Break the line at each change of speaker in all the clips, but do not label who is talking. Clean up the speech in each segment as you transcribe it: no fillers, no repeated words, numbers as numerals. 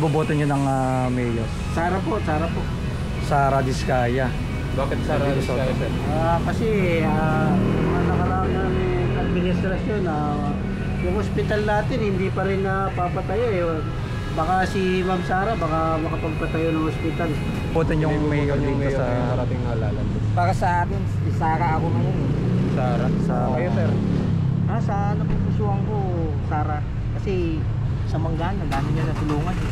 iboboto nyo ng mayor?
Sara po, Sara po.
Sara Diskaya.
Bakit Sara Diskaya, sir?
Kasi nakaraang ng administrasyon yung hospital natin hindi pa rin napapatayo eh. Baka si Ma'am Sara baka makapagpatayo ng hospital.
Boto nyo yung mayor dito sa
harating halalan.
Para sa akin, si Sara ako ngayon eh.
Sara? Kayo, sir?
Sa napupusuan ko, Sara. Kasi sa Mangana, gano'n niya natulungan eh.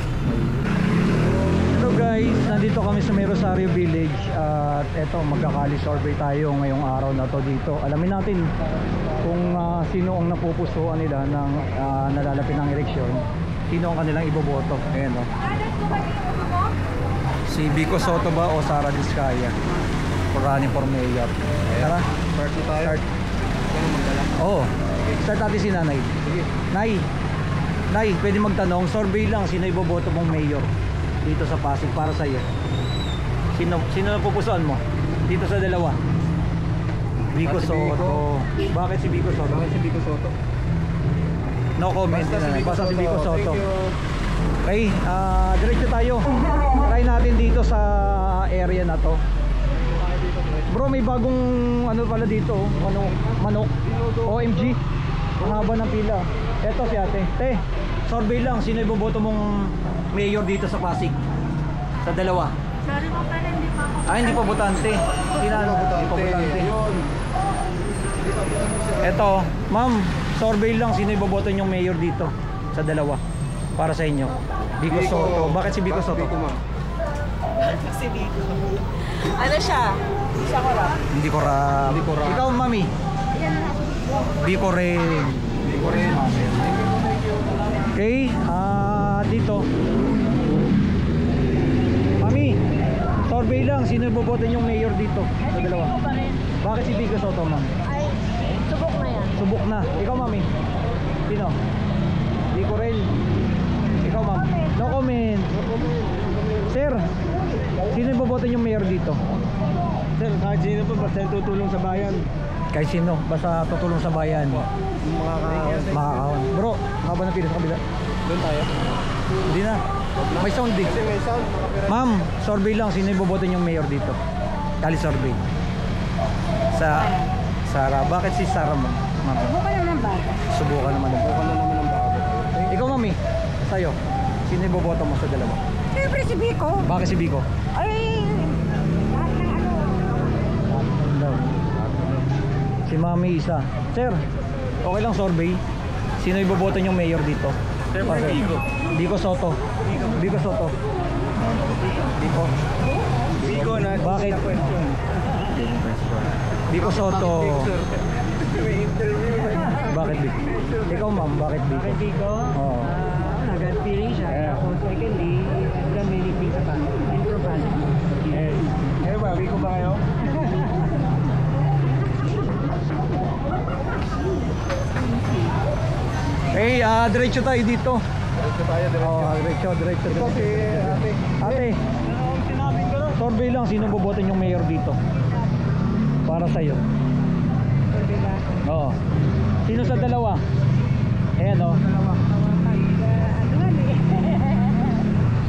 Hello guys, nandito kami sa May Rosario Village at eto magkakali survey tayo ngayong araw na to dito. Alamin natin kung sino ang napupusuan nila ng nalalapit ng eleksyon, sino ang kanilang iboboto. Ayan o. Si Vico Soto ba o Sara Diskaya for running for mayor? Tara,
Start na tayo.
start. Oo, start natin si Nanay.
Sige.
Nay, pwede magtanong, survey lang, sino iboboto mong mayor dito sa Pasig para sa iyo? Sino napupusuan mo dito sa dalawa? Vico
Si
Soto.
Vico.
Bakit si Vico Soto?
Bakit si Vico Soto?
No comment. Basta si Vico Soto.
Thank you.
Okay, diretso tayo. Try natin dito sa area na to. Bro, may bagong ano pala dito, manok. OMG. Ang haba ng pila. Eto si ate. Survey lang, sino iboboto mong mayor dito sa Pasig? Sa dalawa.
Sorry po, pero hindi pa ako.
Hindi pa botante. Hindi pa botante. Eto, ma'am, survey lang, sino iboboto nyong mayor dito sa dalawa para sa inyo? Vico Soto. Bakit si Vico Soto?
Vico, ma'am.
Si Vico. Ano siya? Siya ko lang.
Hindi ko ra. Ikaw, mami? Vico rin. Okay, dito. Mami, survey lang, sino iboboto yung mayor dito sa dalawa?
Vico pa rin.
Bakit si Vico Soto, ma'am?
Ay, subok na yan.
Subok na. Ikaw, mami? Sino? Vico rin. Ikaw, ma'am? No comment. Sir, sino iboboto yung mayor dito?
Sir, kahit sino po, basta tutulong sa bayan.
Kahit sino, basta tutulong sa bayan. Makakahon. Bro, haba ng pila sa kabila.
Doon tayo.
Hindi na. May sound din.
Kasi may sound.
Ma'am, survey lang, sino iboboto yung mayor dito? Kali survey. Sa Sara. Bakit si Sara, ma'am?
Subukan lang ng bago.
Subukan naman.
Bukan na naman ang bago.
Ikaw, mami, sa'yo, sino iboboto mo sa dalawa?
Siyempre si Vico.
Bakit si Vico?
Ay, lahat ng ano.
Si mami isa. Sir, okay lang survey. Sino iboboto yung mayor dito?
Siyempre,
Okay.
Vico.
Vico Soto. Vico Soto. Vico.
Vico na.
Bakit? Vico Soto.
May interview.
Bakit Vico? Ikaw, ma'am, bakit Vico?
Vico,
Oo.
agad feeling siya.
Yeah.
Tapos secondly, I've done many things sa improve.
Eh ba, Vico ba kayo?
Eh, diretso tayo dito.
Diretso tayo, diretso.
Diretso.
Ito si ate.
Ate, survey lang, sino bobotin yung mayor dito? Para sa'yo. Oo. Sino sa dalawa? Ayan o.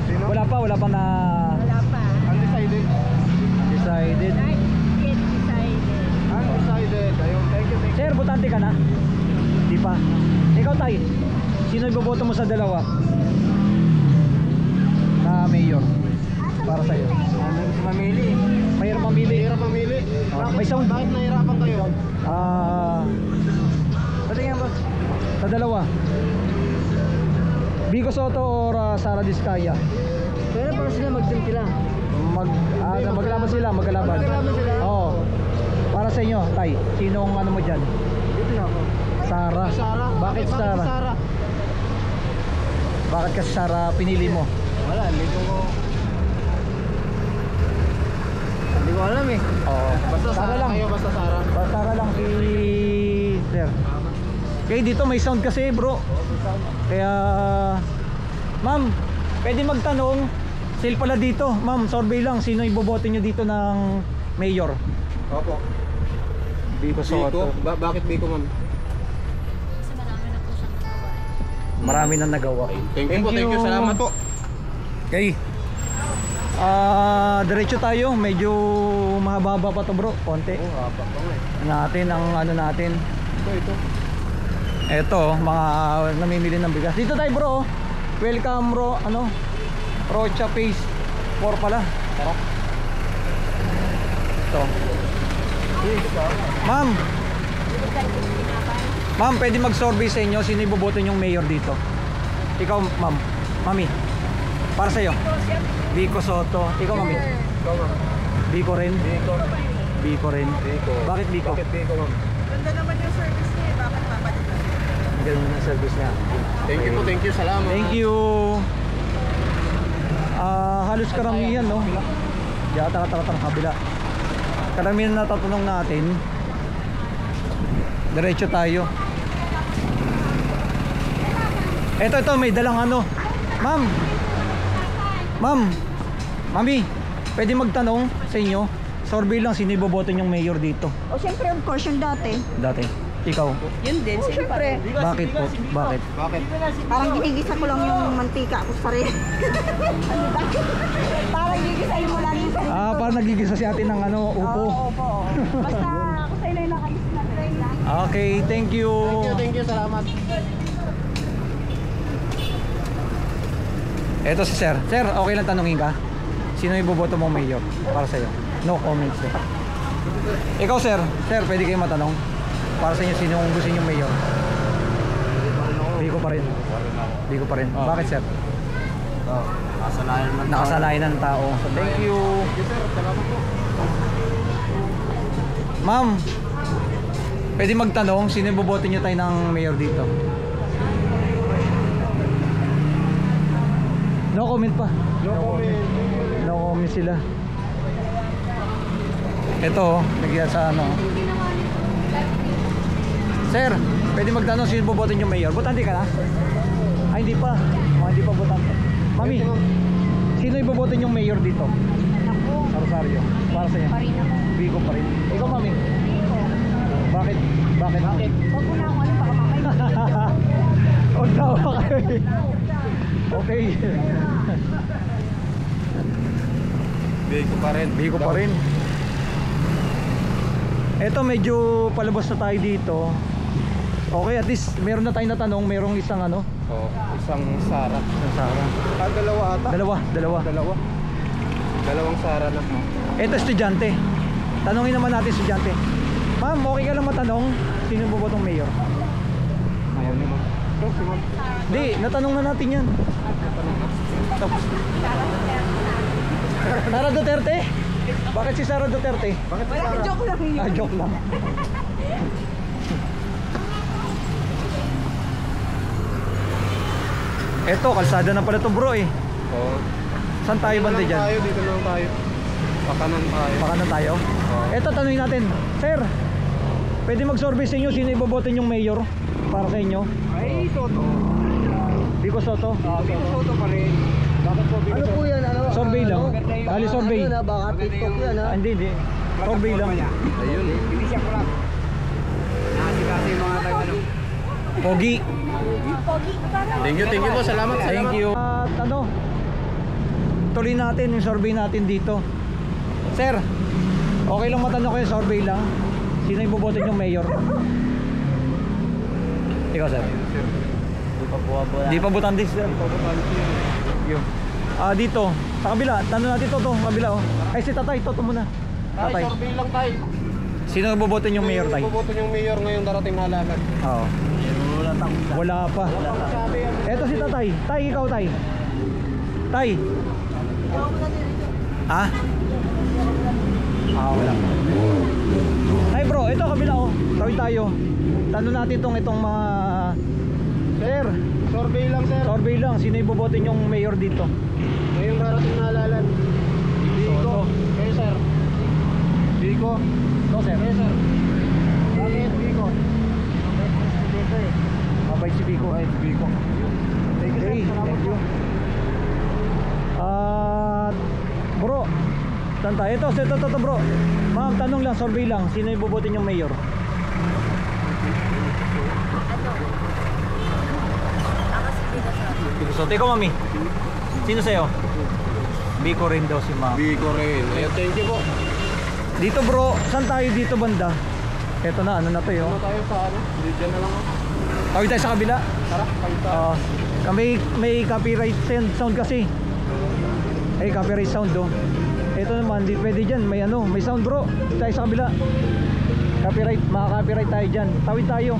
Sino?
Wala pa na
Wala pa.
Undecided.
decided.
Not yet decided.
Undecided. Ayun, thank you.
Sir, botante ka na? Di pa. Ikaw, tay, sino iboboto mo sa dalawa? Na mayor. Para sa'yo.
Mamili.
Mayor mamili.
Mahirap mamili.
May sound.
Bakit nahirapan kayo?
Patingin boss. Sa dalawa. Vico Soto or Sara Diskaya?
Pero para sila magtimpila.
Maglaban sila, magkalaban.
Magkalaban sila?
Oo. Para sa inyo, tay, sinong ano mo dyan?
Dito na ako.
Sara.
Sara.
Bakit Sara?
Sara?
Bakit kasi Sara pinili mo?
Wala, hindi ko
alam eh.
Oo.
Basta Sara
lang.
kayo, basta Sara.
Sara lang si Sir. Okay, dito may sound kasi bro. Kaya ma'am, pwede magtanong. Sale pala dito. Ma'am, survey lang, sino iboboto nyo dito ng mayor?
Opo.
Vico Soto.
Bakit Vico, ma'am?
Kasi marami na po siyang nagawa.
Marami nang nagawa.
Thank you. Salamat po.
Okay. Diretso tayo. Medyo mahaba pa to bro. Konti.
Haba pa nga eh.
Natin ang ano natin.
Ito.
Eto, mga namimili ng bigas. Dito tayo bro. Welcome bro. Ano? Rocha Phase 4 pala. Tara. Ito. Ma'am. Ma'am, pwede mag-survey sa inyo sino iboboto yung mayor dito? Ikaw, ma'am. Mami. Para sa iyo. Vico Soto. Ikaw, mami.
Ikaw ma'am.
Vico rin.
Biko.
Vico rin.
Biko.
Bakit Vico?
Bakit Biko ma'am?
Ganda naman yung service niya eh. Bakit papalit na?
Ganun ang service niya.
Thank you po, thank you. Salamat.
Thank you. Halos karamihan, no? Tara, kabila. Karamihan na tatanong natin. Diretso tayo. Ito, may dalang ano. Ma'am. Mami, pwede magtanong sa inyo. Survey lang, sino iboboto yung mayor dito?
O siyempre, of course, yung dati.
Dati. Ikaw.
Yun din, siyempre.
Bakit po? Bakit?
Bakit?
Parang ginigisa ko lang yung mantika ko sa rin. Ano ba? Parang gigisahin mo lang yung sarili.
Parang nagigisa si ate ng ano, upo.
Opo. Basta ako sa'yo na yung nakayos na train lang.
Okay, thank you.
Thank you. Salamat.
Eto si sir. Sir, okay lang tanungin ka? Sino iboboto mong mayor para sa'yo? No comments eh. Ikaw sir, pwede kayo matanong? Para sa inyo, sino ang gusto niyo mayor? Biko pa rin. Biko pa rin. Bakit sir? Nakasanayan ng tao. Thank you. Ma'am, pwede magtanong, sino iboboto niyo tayo ng mayor dito? No comment pa. No comment sila. Ito, nagyan sa ano. Sir, pwede magtanong sino bobotin yung mayor? Botante ka na? Ay, hindi pa. Hindi pa botante. Mami, sino ibobotin yung mayor dito?
Ako,
Sa Rosario. Para sa
pa rin ako.
Bigo pa rin. Ikaw, mami. Bakit?
Huwag mo na ako ano, baka mamaya.
Huwag na ako kayo. Okay.
Biko pa rin.
Bigo pa rin. Eto, medyo palabas na tayo dito. Okay, at least meron na tayong natanong. Merong isang ano?
Oh, isang Sara.
Isang Sara.
Dalawa ata.
Dalawa.
Dalawang Sara na.
Eto, estudyante. Tanungin naman natin estudyante. Ma'am, okay ka lang matanong sino bobotong mayor?
Ayaw ni ma'am. Ito, si ma'am.
Hindi, natanong na natin yan. Sara Duterte? Bakit si Sara Duterte?
Bakit si
Wala,
Sara?
joke lang yun.
Joke lang. Eto, kalsada na pala to bro eh.
Oo.
Saan tayo banda dyan?
Dito lang tayo. Pakanan tayo.
Baka na tayo. Eto, tanungin natin. Sir, pwede mag-survey sa inyo sino ibobotin yung mayor para sa inyo?
Ay, Soto.
Biko Soto?
Biko Soto pa rin. Bakit po Biko
Ano po yan? Ano?
Survey lang. Kali survey.
Ano na, baka TikTok yan ha?
Hindi. Survey lang.
Ayun. Binisya ko lang. Nakasi yung mga tayo ano.
Pogi.
Thank you po. Salamat.
Thank you. At ano, tuloy natin yung survey natin dito. Sir, okay lang matanong ko yung survey lang. Sino yung bobotin yung mayor? Ikaw sir. Di pa butante sir. Dito, sa kabila. Tanong natin to, kabila oh. Ay si tatay, to muna.
Tay,
Tatay.
survey lang tayo.
Sino yung bobotin yung mayor tay?
Boboto yung mayor ngayong darating na halaman.
Oo. Wala pa. Eto si tatay. Tay, ikaw tay. Tay. Ah? Wala. Ay bro, ito kabila oh. Tawid tayo. Tanong natin itong mga sir,
Survey lang, sir.
survey lang. Sino yung bobotin yung mayor dito?
Ngayong darating na halalan. Biko. Kayo, sir. Biko.
No sir.
Kayo, sir. Bakit Biko?
Mabay si Biko.
Ay, Biko. Thank you, sir.
Okay,
Salamat
thank
po.
you. Bro, saan tayo? Ito bro. Ma'am, tanong lang, survey lang. Sino yung bobotin yung mayor? Biko Soto. Ikaw mami? Sino sa'yo? Biko rin daw si ma'am.
Biko rin. Ayan, thank you po.
Dito bro, saan tayo dito banda? Eto na, ano na to yun?
Ano tayo sa ano? Diyan na lang ako.
Tawid tayo sa kabila.
Tara, kayo tayo.
Kami may copyright sound kasi. Copyright sound do. Ito naman, di pwede dyan. May ano, may sound bro. Dito tayo sa kabila. Copyright, maka-copyright tayo dyan. Tawid tayo.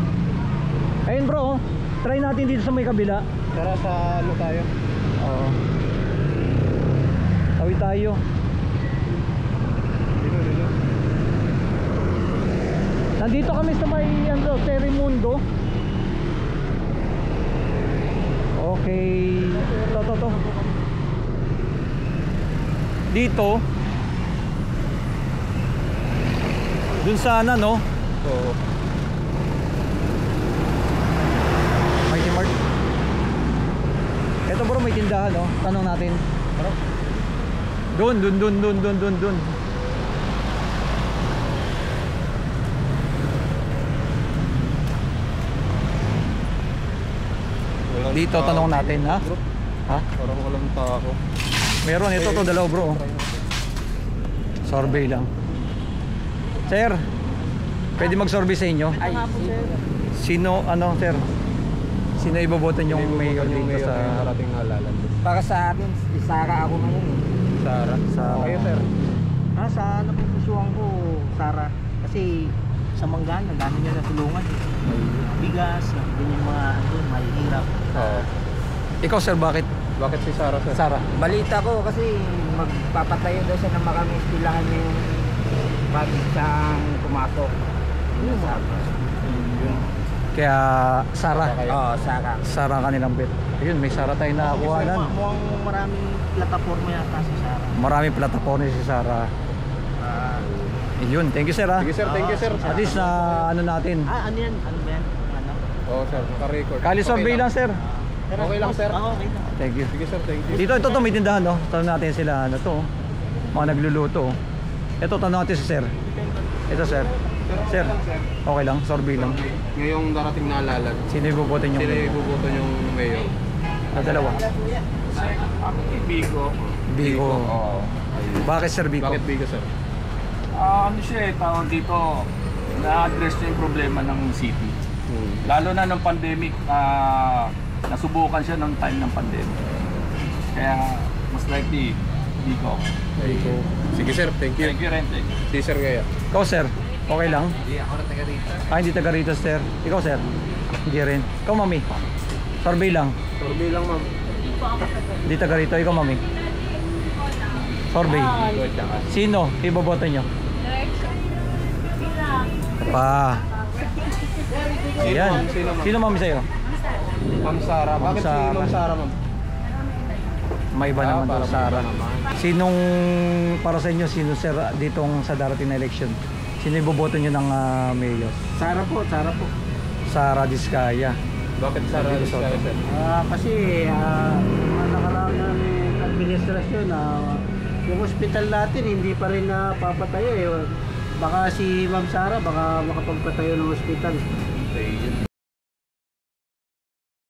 Ayun bro, try natin dito sa may kabila.
Tara sa ano tayo?
Oo. Tawid tayo.
Dito.
Nandito kami sa may ano, Terimundo. Okay. To. Dito. Dun sana no?
Oo.
Mighty Mart. Ito bro, may tindahan no? Tanong natin. Doon. Dito tanong natin ha? Ha?
Parang walang tao.
Meron ito to dalaw bro. Survey lang. Sir, pwede mag-survey sa inyo? Sino ano sir? Sino iboboto yung mayor dito sa
Narating naalala.
Para sa akin, si Sara ako ngayon eh.
Sara.
Sa
Kayo, sir.
Sa napupusuan ko, Sara. Kasi sa Manggan, ang dami niya natulungan eh. May bigas, nabigyan yung mga ano, mahihirap.
Oo.
Ikaw sir, bakit?
Bakit si Sara, sir?
Sara.
Balita ko kasi magpapatayo daw siya ng maraming istilahan niya yung siyang pumasok. Yun sabi.
Yun.
Kaya Sara.
Oo, Sara.
Sara ang kanilang bet. Ayun, may Sara tayo nakakuhanan.
Mukhang maraming plataforma yata si Sara.
Maraming plataforma si Sara. Yun, thank you sir ha.
Sige, sir. Thank you, sir.
At least na ano natin.
Ano yan? Ano ba yan? Ano?
Oo, sir. Naka-record.
Kali survey lang sir.
Okay lang, sir.
Okay lang.
Thank you.
Sige, sir. Thank you.
Dito, ito may tindahan no. Tanong natin sila ano to. Mga nagluluto. Ito tanong natin si sir. Ito sir. Sir, okay lang, survey lang.
Ngayong darating naalala.
Sino iboboto nyo?
Sino ibubuto yung mayor?
Dalawa.
Bigo.
Bigo.
Oo.
Bakit sir Bigo?
Bakit Bigo, sir?
Ano siya tawag dito, na-address niya yung problema ng city. Lalo na nung pandemic, nasubukan siya nung time ng pandemic. Kaya mas likely, Bigo.
Bigo. Sige, sir. Thank you.
Thank you rin, thank you.
Si sir kaya.
Ikaw sir, okay lang?
Hindi, ako na taga dito.
Hindi taga rito sir. Ikaw sir? Hindi rin. Ikaw mami? Survey lang.
Survey lang, ma'am.
Hindi taga rito. Ikaw mami? Survey. Sino iboboto nyo? Pa. Ayan. Sino mami sa'yo?
Ma'am Sara. Bakit si
Sara.
Ma'am Sara, ma'am?
May iba naman daw,
para
Sara.
may iba naman.
Sinong, para sa inyo, sino sir ditong sa darating na election? Sino iboboto nyo ng mayor?
Sara po.
Sara Diskaya.
Bakit Sara?
Bigo Soto.
Sir?
Kasi mga nakaraan namin administrasyon yung hospital natin hindi pa rin napapatayo eh. Baka si Ma'am Sara baka makapagpatayo ng hospital.